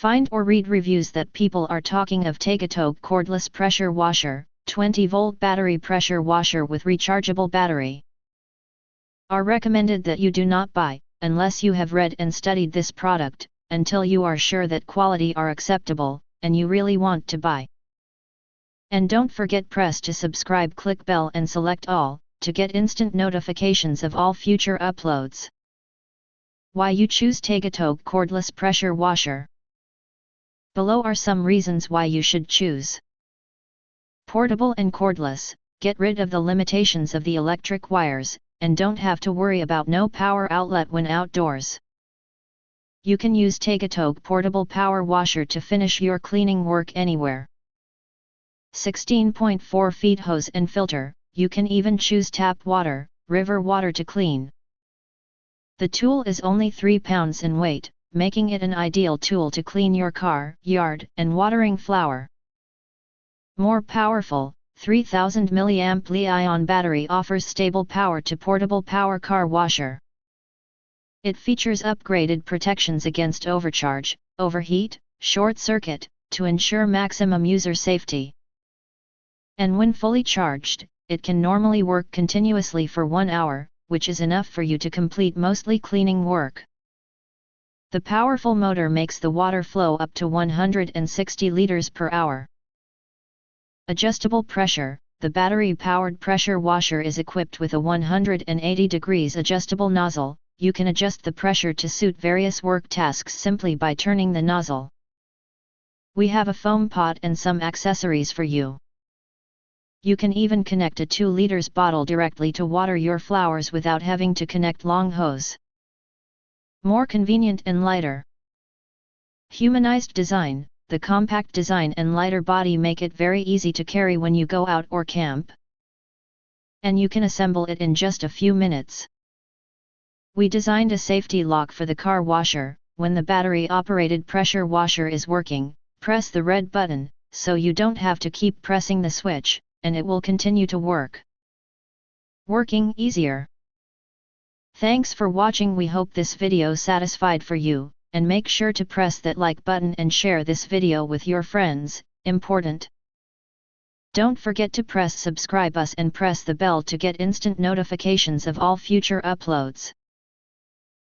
Find or read reviews that people are talking of Tegatok Cordless Pressure Washer, 20-volt battery pressure washer with rechargeable battery. Are recommended that you do not buy, unless you have read and studied this product, until you are sure that quality are acceptable, and you really want to buy. And don't forget press to subscribe, click bell and select all, to get instant notifications of all future uploads. Why you choose Tegatok Cordless Pressure Washer. Below are some reasons why you should choose. Portable and cordless, get rid of the limitations of the electric wires, and don't have to worry about no power outlet when outdoors. You can use Tegatok Portable Power Washer to finish your cleaning work anywhere. 16.4 feet hose and filter, you can even choose tap water, river water to clean. The tool is only 3 pounds in weight, making it an ideal tool to clean your car, yard, and watering flower. More powerful, 3000 mAh battery offers stable power to portable power car washer. It features upgraded protections against overcharge, overheat, short circuit, to ensure maximum user safety. And when fully charged, it can normally work continuously for 1 hour, which is enough for you to complete mostly cleaning work. The powerful motor makes the water flow up to 160 liters per hour. Adjustable pressure, the battery-powered pressure washer is equipped with a 180 degrees adjustable nozzle. You can adjust the pressure to suit various work tasks simply by turning the nozzle. We have a foam pot and some accessories for you. You can even connect a 2 liters bottle directly to water your flowers without having to connect long hose. More convenient and lighter. Humanized design, the compact design and lighter body make it very easy to carry when you go out or camp. And you can assemble it in just a few minutes. We designed a safety lock for the car washer. When the battery-operated pressure washer is working, press the red button, so you don't have to keep pressing the switch, and it will continue to work. Working easier. Thanks for watching. We hope this video satisfied for you, and make sure to press that like button and share this video with your friends, important. Don't forget to press subscribe us and press the bell to get instant notifications of all future uploads.